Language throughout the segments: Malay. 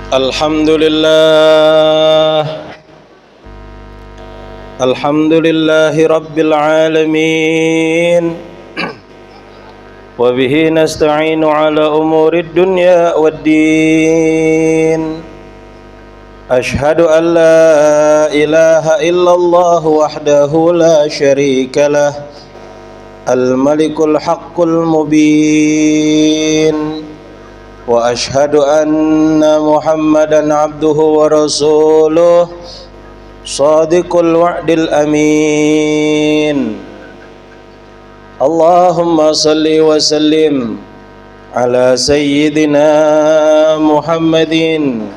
Alhamdulillahi Rabbil Alamin. Wa bihi nasta'inu ala umurid dunya waddin. Ashhadu an la ilaha illallah wahdahu la syarika lah, al-malikul haqqul mubin. Wa ashhadu anna Muhammadan abduhu wa rasuluh, shadiqul wa'dil amin. Allahumma salli wa sallim ala sayyidina Muhammadin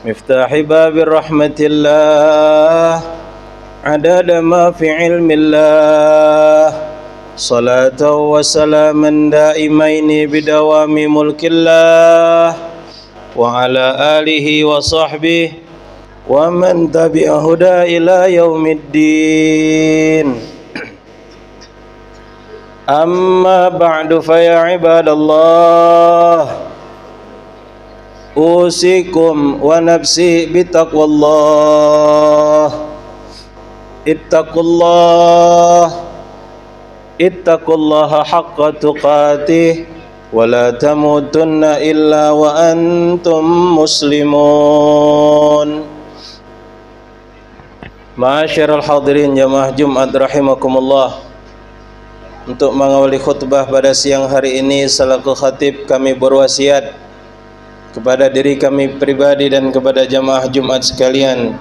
miftahi babir rahmatillah, adada ma fi ilmillah, salatan wa salaman daimaini bidawami mulkillah, wa ala alihi wa sahbihi wa man tabi'a huda ila yaumiddin. Amma ba'du fa ya ibadallah, usikum wa nafsi bitaqwallah. Ittaqullaha haqqa tuqatih wa la tamutunna illa wa antum muslimun. Ma'asyiral hadirin jamaah Jumat rahimakumullah. Untuk mengawali khutbah pada siang hari ini, selaku khatib kami berwasiat kepada diri kami pribadi dan kepada jamaah Jumat sekalian,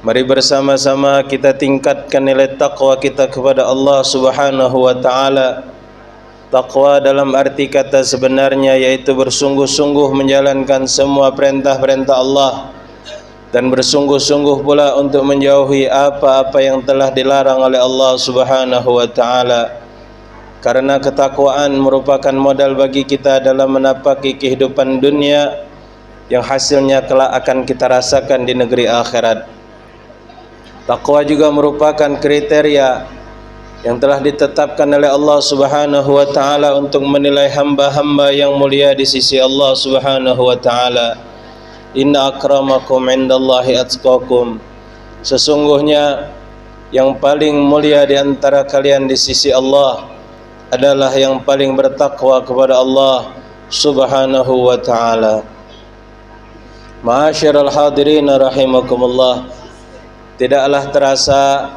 mari bersama-sama kita tingkatkan nilai taqwa kita kepada Allah Subhanahu wa taala. Taqwa dalam arti kata sebenarnya yaitu bersungguh-sungguh menjalankan semua perintah-perintah Allah dan bersungguh-sungguh pula untuk menjauhi apa-apa yang telah dilarang oleh Allah Subhanahu wa taala. Karena ketakwaan merupakan modal bagi kita dalam menapaki kehidupan dunia yang hasilnya kelak akan kita rasakan di negeri akhirat. Takwa juga merupakan kriteria yang telah ditetapkan oleh Allah Subhanahu wa taala untuk menilai hamba-hamba yang mulia di sisi Allah Subhanahu wa taala. Inna akramakum indallahi atqakum. Sesungguhnya yang paling mulia di antara kalian di sisi Allah adalah yang paling bertakwa kepada Allah Subhanahu wa taala. Ma'asyiral hadirin rahimakumullah. Tidaklah terasa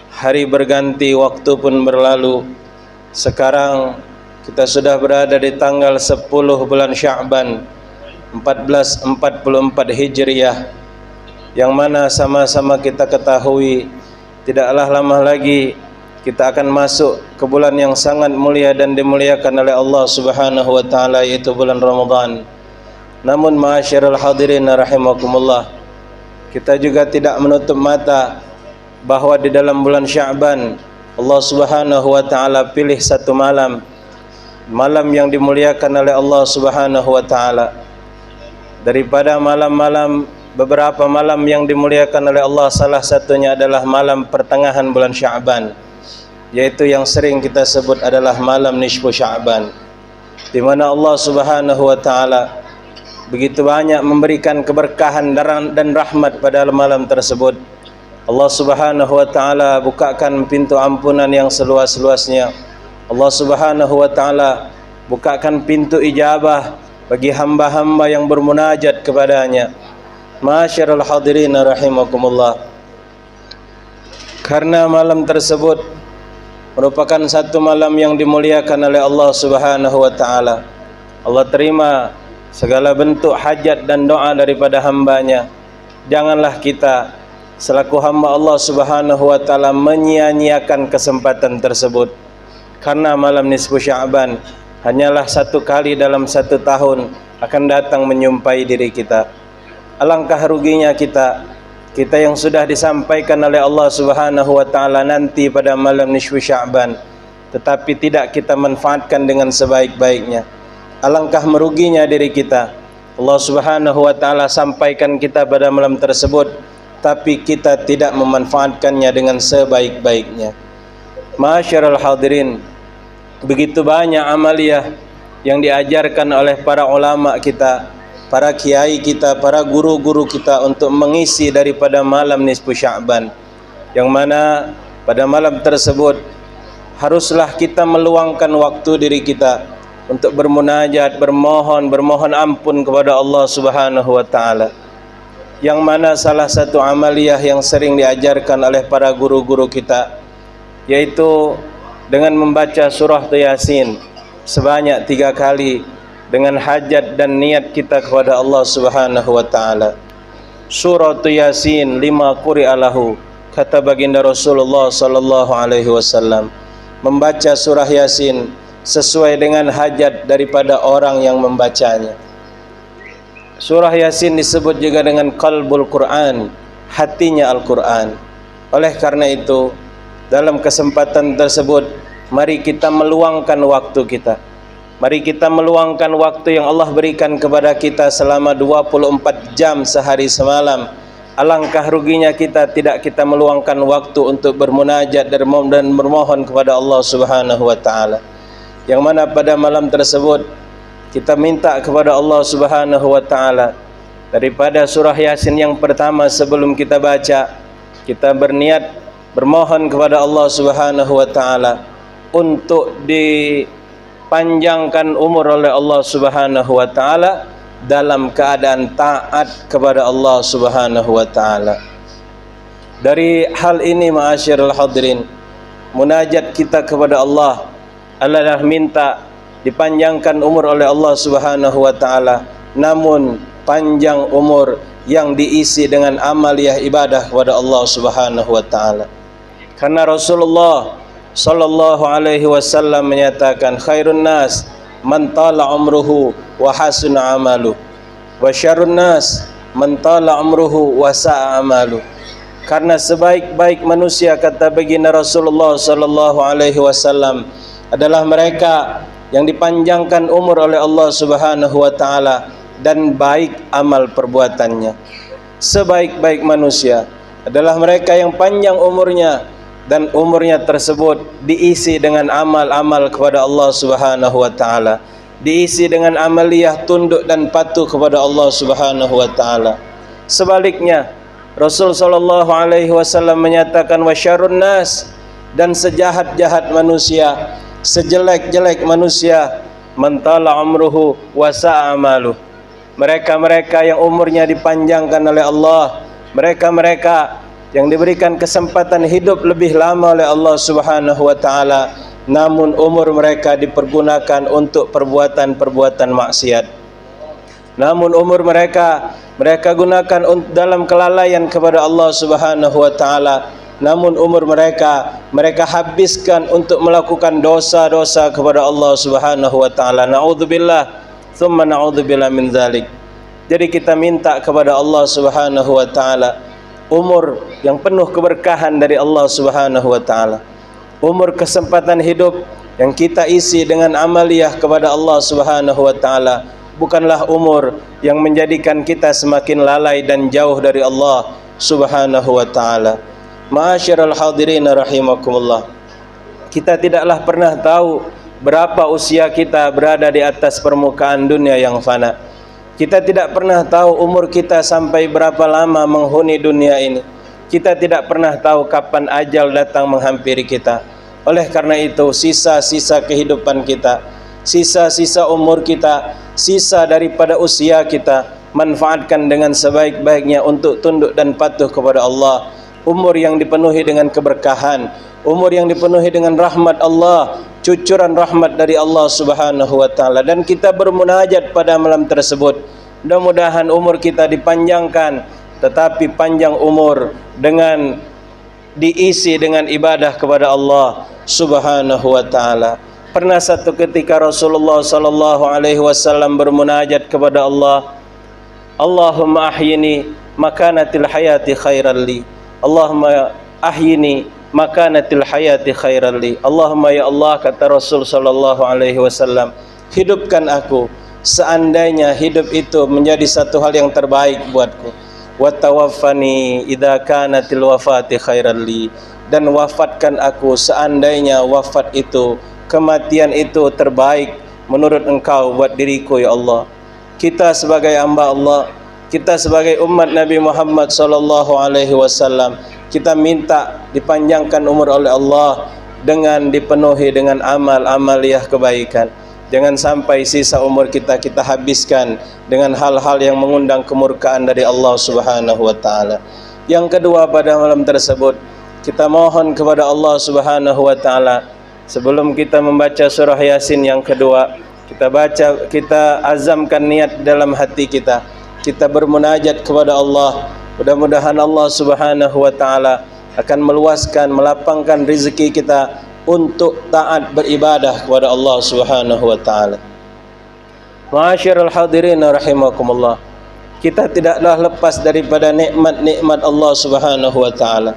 hari berganti, waktu pun berlalu. Sekarang kita sudah berada di tanggal 10 bulan Sya'ban 1444 Hijriah, yang mana sama-sama kita ketahui tidaklah lama lagi kita akan masuk ke bulan yang sangat mulia dan dimuliakan oleh Allah Subhanahu wa taala, yaitu bulan Ramadan. Namun ma'asyiral hadirin rahimakumullah, kita juga tidak menutup mata bahwa di dalam bulan Sya'ban Allah Subhanahu wa taala pilih satu malam yang dimuliakan oleh Allah Subhanahu wa taala. Daripada malam-malam, beberapa malam yang dimuliakan oleh Allah, salah satunya adalah malam pertengahan bulan Sya'ban, yaitu yang sering kita sebut adalah malam nisfu Sya'ban, di mana Allah Subhanahu wa taala begitu banyak memberikan keberkahan dan rahmat pada malam tersebut. Allah Subhanahu wa taala bukakan pintu ampunan yang seluas-luasnya. Allah Subhanahu wa taala bukakan pintu ijabah bagi hamba-hamba yang bermunajat kepadanya. Ma'asyiral hadirin rahimakumullah. Karena malam tersebut merupakan satu malam yang dimuliakan oleh Allah Subhanahu wa taala, Allah terima segala bentuk hajat dan doa daripada hambanya. Janganlah kita selaku hamba Allah Subhanahu wa taala menyia-nyiakan kesempatan tersebut, karena malam nisfu Sya'ban hanyalah satu kali dalam satu tahun akan datang menyumpai diri kita. Alangkah ruginya kita yang sudah disampaikan oleh Allah Subhanahu wa taala nanti pada malam nisfu Sya'ban, tetapi tidak kita manfaatkan dengan sebaik-baiknya. Alangkah meruginya diri kita. Allah Subhanahu wa taala sampaikan kita pada malam tersebut, tapi kita tidak memanfaatkannya dengan sebaik-baiknya. Ma'asyiral hadirin, begitu banyak amaliyah yang diajarkan oleh para ulama kita para kiai kita, para guru-guru kita untuk mengisi daripada malam nisfu Sya'ban, yang mana pada malam tersebut haruslah kita meluangkan waktu diri kita untuk bermunajat, bermohon ampun kepada Allah Subhanahu wa taala. Yang mana salah satu amaliyah yang sering diajarkan oleh para guru-guru kita, yaitu dengan membaca surah Yasin sebanyak 3 kali dengan hajat dan niat kita kepada Allah Subhanahu wa taala. Surah Yasin 5 quri'a lahu, kata baginda Rasulullah sallallahu alaihi wasallam, membaca surah Yasin sesuai dengan hajat daripada orang yang membacanya. Surah Yasin disebut juga dengan qalbul Quran, hatinya Al-Quran. Oleh karena itu, dalam kesempatan tersebut, mari kita meluangkan waktu kita. Mari kita meluangkan waktu yang Allah berikan kepada kita selama 24 jam sehari semalam. Alangkah ruginya tidak kita meluangkan waktu untuk bermunajat dan bermohon kepada Allah Subhanahu wa taala. Yang mana pada malam tersebut kita minta kepada Allah Subhanahu wa taala daripada surah Yasin yang pertama sebelum kita baca, kita berniat bermohon kepada Allah Subhanahu wa taala untuk dipanjangkan umur oleh Allah Subhanahu wa taala dalam keadaan taat kepada Allah Subhanahu wa taala. Dari hal ini ma'asyiral hadirin, munajat kita kepada Allah adalah minta dipanjangkan umur oleh Allah Subhanahu wa taala, namun panjang umur yang diisi dengan amaliyah ibadah kepada Allah Subhanahu wa taala. Karena Rasulullah sallallahu alaihi wasallam menyatakan, khairun nas man tala umruhu wa hasuna amalu wa syarrun nas man tala umruhu wa sa'a amalu. Karena sebaik-baik manusia, kata baginda Rasulullah sallallahu alaihi wasallam, adalah mereka yang dipanjangkan umur oleh Allah Subhanahu wa taala dan baik amal perbuatannya. Sebaik-baik manusia adalah mereka yang panjang umurnya dan umurnya tersebut diisi dengan amal-amal kepada Allah Subhanahu wa taala, diisi dengan amaliyah tunduk dan patuh kepada Allah Subhanahu wa taala. Sebaliknya, Rasul sallallahu alaihi wasallam menyatakan, wa syarrun nas, dan sejahat-jahat manusia, sejelek-jelek manusia, man tala umruhu wa sa'a amaluh, mereka-mereka yang umurnya dipanjangkan oleh Allah, mereka-mereka yang diberikan kesempatan hidup lebih lama oleh Allah Subhanahu wa taala, namun umur mereka dipergunakan untuk perbuatan-perbuatan maksiat. Namun umur mereka gunakan dalam kelalaian kepada Allah Subhanahu wa taala. Namun umur mereka habiskan untuk melakukan dosa-dosa kepada Allah Subhanahu wa taala. Naudzubillah, tsumma naudzubillah min dzalik. Jadi kita minta kepada Allah Subhanahu wa taala umur yang penuh keberkahan dari Allah Subhanahu wa taala. Umur kesempatan hidup yang kita isi dengan amaliyah kepada Allah Subhanahu wa taala, bukanlah umur yang menjadikan kita semakin lalai dan jauh dari Allah Subhanahu wa taala. Ma'asyiral hadirin rahimakumullah. Kita tidaklah pernah tahu berapa usia kita berada di atas permukaan dunia yang fana. Kita tidak pernah tahu umur kita sampai berapa lama menghuni dunia ini. Kita tidak pernah tahu kapan ajal datang menghampiri kita. Oleh karena itu, sisa-sisa kehidupan kita, sisa-sisa umur kita, sisa daripada usia kita, manfaatkan dengan sebaik-baiknya untuk tunduk dan patuh kepada Allah. Umur yang dipenuhi dengan keberkahan, umur yang dipenuhi dengan rahmat Allah, cucuran rahmat dari Allah Subhanahu wa taala, dan kita bermunajat pada malam tersebut. Mudah-mudahan umur kita dipanjangkan, tetapi panjang umur dengan diisi dengan ibadah kepada Allah Subhanahu wa taala. Pernah satu ketika Rasulullah sallallahu alaihi wasallam bermunajat kepada Allah, Allahumma ahyini makanatil hayati khairan li. Allahumma ahyini makanatil hayati khairan li. Allahumma ya Allah, kata Rasul sallallahu alaihi wasallam, hidupkan aku seandainya hidup itu menjadi satu hal yang terbaik buatku. Wa tawaffani idza kanatil wafati khairan li, dan wafatkan aku seandainya wafat itu, kematian itu terbaik menurut Engkau buat diriku ya Allah. kita sebagai hamba Allah, kita sebagai umat Nabi Muhammad sallallahu alaihi wasallam, kita minta dipanjangkan umur oleh Allah dengan dipenuhi dengan amal amaliyah kebaikan. Jangan sampai sisa umur kita habiskan dengan hal-hal yang mengundang kemurkaan dari Allah Subhanahu wa taala. Yang kedua, pada malam tersebut kita mohon kepada Allah Subhanahu wa taala, sebelum kita membaca surah Yasin yang kedua, kita azamkan niat dalam hati kita bermunajat kepada Allah. Mudah-mudahan Allah Subhanahu wa taala akan meluaskan, melapangkan rezeki kita untuk taat beribadah kepada Allah Subhanahu wa taala. Ma'asyiral hadirin rahimakumullah. Kita tidaklah lepas daripada nikmat-nikmat Allah Subhanahu wa taala.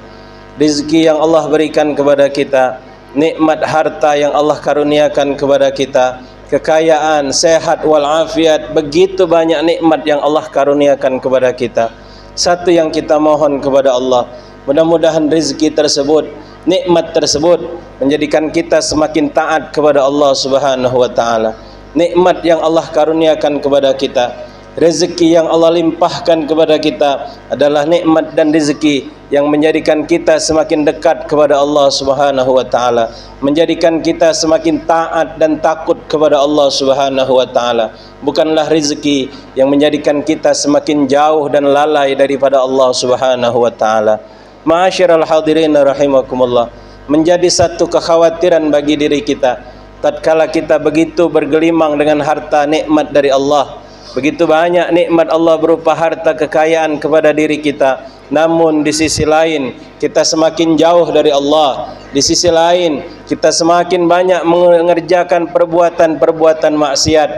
Rezeki yang Allah berikan kepada kita, nikmat harta yang Allah karuniakan kepada kita, kekayaan, sehat wal afiat, begitu banyak nikmat yang Allah karuniakan kepada kita. Satu yang kita mohon kepada Allah, mudah-mudahan rezeki tersebut, nikmat tersebut menjadikan kita semakin taat kepada Allah Subhanahu wa taala. Nikmat yang Allah karuniakan kepada kita, rezeki yang Allah limpahkan kepada kita adalah nikmat dan rezeki yang menjadikan kita semakin dekat kepada Allah Subhanahu wa taala, menjadikan kita semakin taat dan takut kepada Allah Subhanahu wa taala. Bukanlah rezeki yang menjadikan kita semakin jauh dan lalai daripada Allah Subhanahu wa taala. Ma'asyiral hadirin rahimakumullah, menjadi satu kekhawatiran bagi diri kita tatkala kita begitu bergelimang dengan harta nikmat dari Allah. Begitu banyak nikmat Allah berupa harta kekayaan kepada diri kita, namun di sisi lain kita semakin jauh dari Allah. Di sisi lain kita semakin banyak mengerjakan perbuatan-perbuatan maksiat.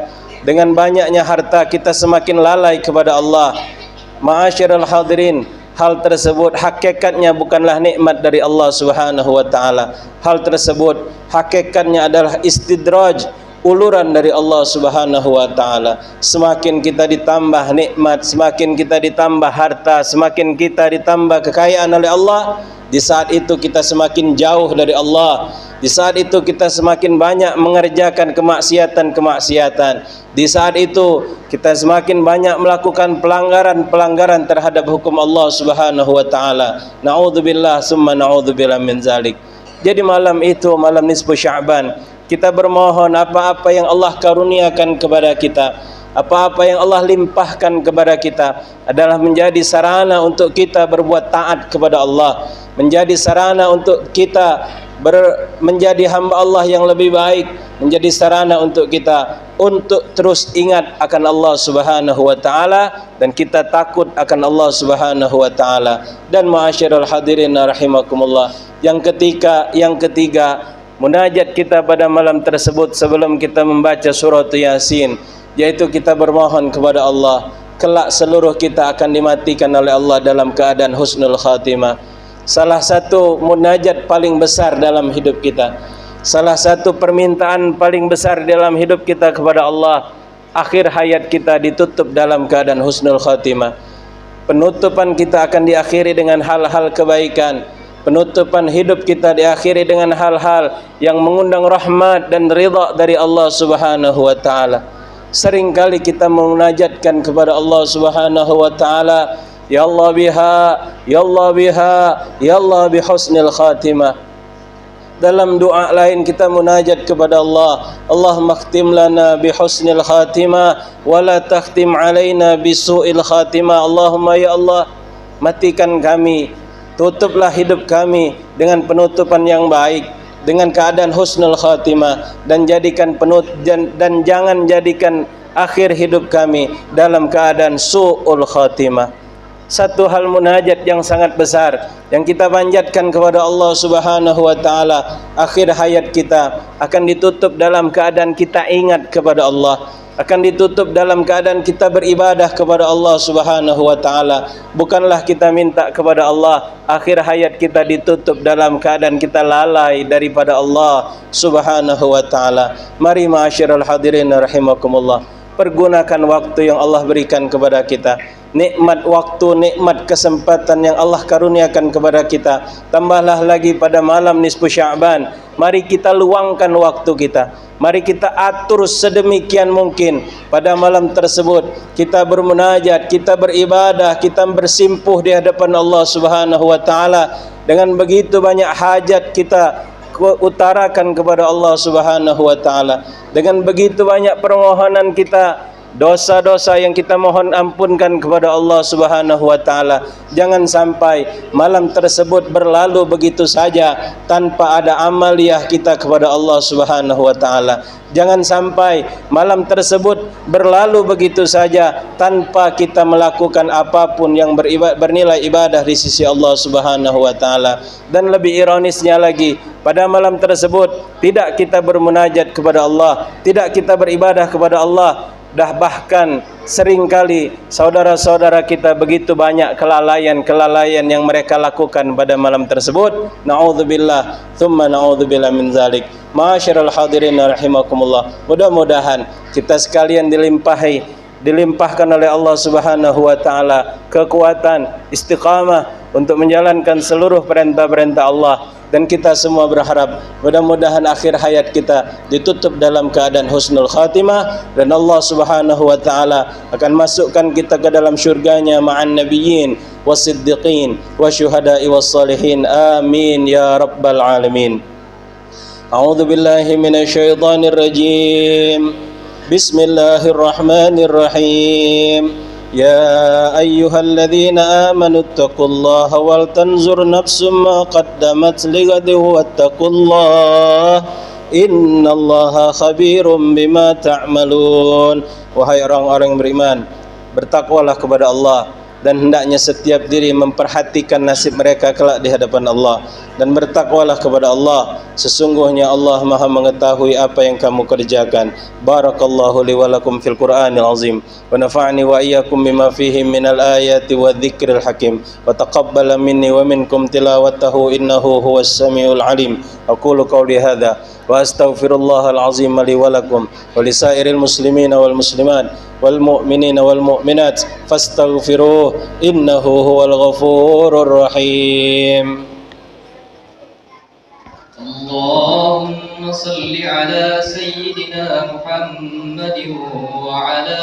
Dengan banyaknya harta kita semakin lalai kepada Allah. Ma'asyiral hadirin, hal tersebut hakikatnya bukanlah nikmat dari Allah Subhanahu wa taala. Hal tersebut hakikatnya adalah istidraj, uluran dari Allah Subhanahu wa taala. Semakin kita ditambah nikmat, semakin kita ditambah harta, semakin kita ditambah kekayaan oleh Allah, di saat itu kita semakin jauh dari Allah. Di saat itu kita semakin banyak mengerjakan kemaksiatan-kemaksiatan. Di saat itu kita semakin banyak melakukan pelanggaran-pelanggaran terhadap hukum Allah Subhanahu wa taala. Na'udzubillah summa na'udzubillah min zalik. Jadi malam itu, malam nisfu Sya'ban, kita bermohon apa-apa yang Allah karuniakan kepada kita, apa-apa yang Allah limpahkan kepada kita adalah menjadi sarana untuk kita berbuat taat kepada Allah, menjadi sarana untuk kita menjadi hamba Allah yang lebih baik, menjadi sarana untuk kita untuk terus ingat akan Allah Subhanahu wa taala dan kita takut akan Allah Subhanahu wa taala. Dan ma'asyiral hadirin rahimakumullah, yang ketiga munajat kita pada malam tersebut sebelum kita membaca surah Yasin, yaitu kita bermohon kepada Allah kelak seluruh kita akan dimatikan oleh Allah dalam keadaan husnul khatimah. Salah satu munajat paling besar dalam hidup kita, salah satu permintaan paling besar dalam hidup kita kepada Allah, akhir hayat kita ditutup dalam keadaan husnul khatimah. Penutupan kita akan diakhiri dengan hal-hal kebaikan. Penutupan hidup kita diakhiri dengan hal-hal yang mengundang rahmat dan ridha dari Allah Subhanahu wa taala. Seringkali kita menajatkan kepada Allah Subhanahu wa taala, ya Allah biha, ya Allah biha, ya Allah bihusnil khatimah. Dalam doa lain kita munajat kepada Allah, Allahumma khtim lana bihusnil khatimah wa la takhtim alaina bisu'il khatimah. Allahumma ya Allah, matikan kami, tutuplah hidup kami dengan penutupan yang baik, dengan keadaan husnul khatimah, dan jangan jadikan akhir hidup kami dalam keadaan su'ul khatimah. Satu hal munajat yang sangat besar yang kita panjatkan kepada Allah Subhanahu wa taala, akhir hayat kita akan ditutup dalam keadaan kita ingat kepada Allah, akan ditutup dalam keadaan kita beribadah kepada Allah Subhanahu wa taala. Bukanlah kita minta kepada Allah akhir hayat kita ditutup dalam keadaan kita lalai daripada Allah Subhanahu wa taala. Mari ma'asyiral hadirin rahimakumullah, pergunakan waktu yang Allah berikan kepada kita. nikmat waktu, nikmat kesempatan yang Allah karuniakan kepada kita. Tambahlah lagi pada malam nisfu Sya'ban, mari kita luangkan waktu kita, mari kita atur sedemikian mungkin pada malam tersebut kita bermunajat, kita beribadah, kita bersimpuh di hadapan Allah Subhanahu wa taala. Dengan begitu banyak hajat kita utarakan kepada Allah Subhanahu wa taala. Dengan begitu banyak permohonan kita, dosa-dosa yang kita mohon ampunkan kepada Allah Subhanahu wa taala. Jangan sampai malam tersebut berlalu begitu saja tanpa ada amaliyah kita kepada Allah Subhanahu wa taala. Jangan sampai malam tersebut berlalu begitu saja tanpa kita melakukan apapun yang bernilai ibadah di sisi Allah Subhanahu wa taala. Dan lebih ironisnya lagi, pada malam tersebut tidak kita bermunajat kepada Allah, tidak kita beribadah kepada Allah. Dah bahkan seringkali saudara-saudara kita begitu banyak kelalaian yang mereka lakukan pada malam tersebut. Na'udzubillah, thumma na'udzubillah min zalik. Ma'asyiral hadirin rahimakumullah. Mudah-mudahan kita sekalian dilimpahkan oleh Allah Subhanahu wa taala kekuatan, istiqamah untuk menjalankan seluruh perintah-perintah Allah. Dan kita semua berharap mudah-mudahan akhir hayat kita ditutup dalam keadaan husnul khatimah, dan Allah Subhanahu wa taala akan masukkan kita ke dalam syurganya ma'an nabiyyin wasiddiqin wasyuhada'i wassalihin. Amin ya rabbal alamin. A'udzu billahi minasyaitonir rajim. Bismillahirrahmanirrahim. يا أيها الذين آمنوا اتقوا الله ولتنظر نفس ما قدمت لغد واتقوا الله إن الله خبير بما تعملون. Wahai orang-orang yang beriman, bertakwalah kepada Allah, dan hendaknya setiap diri memperhatikan nasib mereka kelak di hadapan Allah. Dan bertakwalah kepada Allah, sesungguhnya Allah Maha mengetahui apa yang kamu kerjakan. Barakallahu li wa lakum fil Qur'anil azim, wa nafa'ani wa iyyakum bima fihi minal ayati wa dzikril hakim, wa taqabbala minni wa minkum tilawatahu innahu huwas samiul alim. Aqulu qawli hadza wa astaghfirullahal azim li wa lakum wa lisairil muslimina wal muslimat wal mu'minina wal mu'minat fastaghfiruh innahu huwal ghafurur rahim. Allahumma salli ala sayyidina Muhammadin wa ala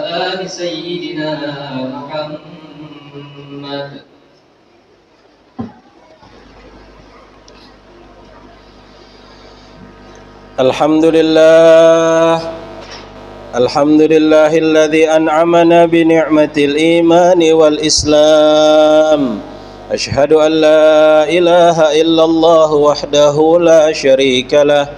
ali sayyidina Muhammad. Alhamdulillahilladzi an'amana bi ni'matil imani wal islam. Asyhadu an la ilaha illallah wahdahu la syarika lah,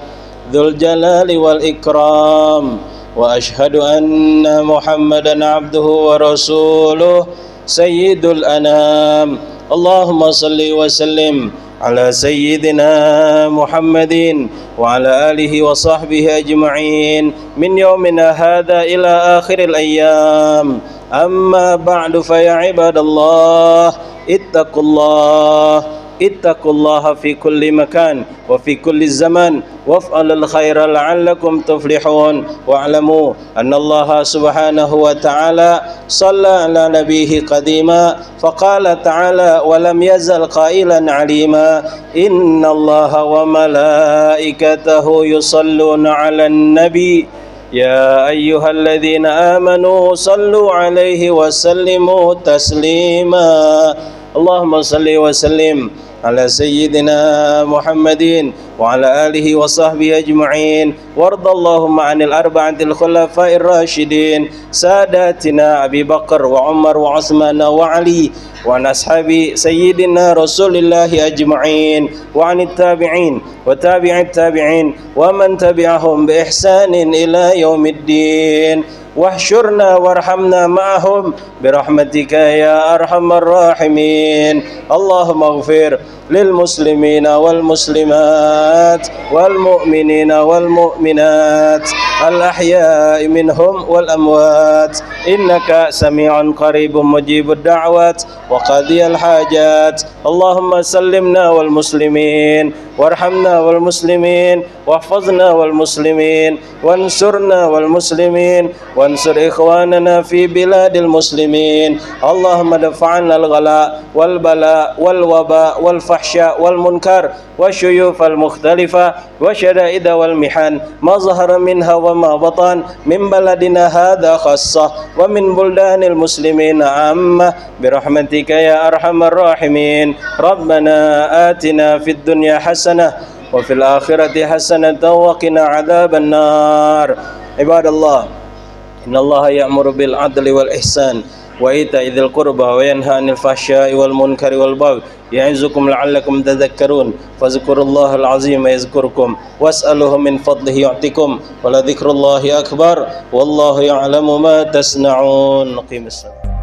dzul jalali wal ikram. Wa asyhadu anna Muhammadan abduhu wa rasuluh sayyidul anam. Allahumma salli wa sallim ala sayyidina Muhammadin wa ala alihi wa sahbihi ajma'in min yaumina hadha ila akhiril ayyam. Amma ba'du, fa ya ibadallah ittaqullaha fi kulli makan wa fi kulli zaman waf'alul khaira la'allakum tuflihun. Wa'lamu anna Allah subhanahu wa ta'ala shalla ala nabihi qadima faqala ta'ala wa lam yazal qailan alima inna Allah wa malaikatahu yusalluna 'alan nabi ya ayyuhalladzina amanu sallu 'alaihi wa sallimu taslima. Allahumma salli wa sallim ala sayyidina Muhammadin wa ala alihi wa sahbihi ajma'in. Wardallahumma 'anil arba'atil khulafa'ir rasyidin sadatina Abi Bakar wa Umar wa Utsman wa Ali wa ashabi sayyidina Rasulillahi ajma'in wa 'anit tabi'in wa tabi'it tabi'in wa man tabi'ahum bi ihsanin ila yaumiddin. Wahsyurna warhamna ma'ahum birahmatika ya arhamar rahimin. Allahumma ighfir lil muslimina wal muslimat wal mu'minina wal mu'minat al ahya'i minhum wal amwat innaka sami'un qaribun mujibud da'wat wa qadiyal hajat. Allahumma sallimna wal muslimin warhamna wal muslimin wahfazna wal muslimin wansurna wal muslimin wansur ikhwanana fi biladil muslimin المسلمين اللهم ادفع عنا الغلاء والبلاء والوباء والفحشاء والمنكر والشيوف المختلفة والشدائد والمحن ما ظهر منها وما بطن من بلدنا هذا خاصة ومن بلدان المسلمين عامة برحمتك يا أرحم الراحمين ربنا آتنا في الدنيا حسنة وفي الآخرة حسنة وقنا عذاب النار عباد الله إن الله يأمر بالعدل والإحسان وإيتاء ذي القربى وينهى عن الفحشاء والمنكر والبغي يعظكم لعلكم تذكرون فاذكروا الله العظيم يذكركم واسألوه من فضله يعطكم ولذكر الله أكبر والله يعلم ما تصنعون. قيم الصلاة.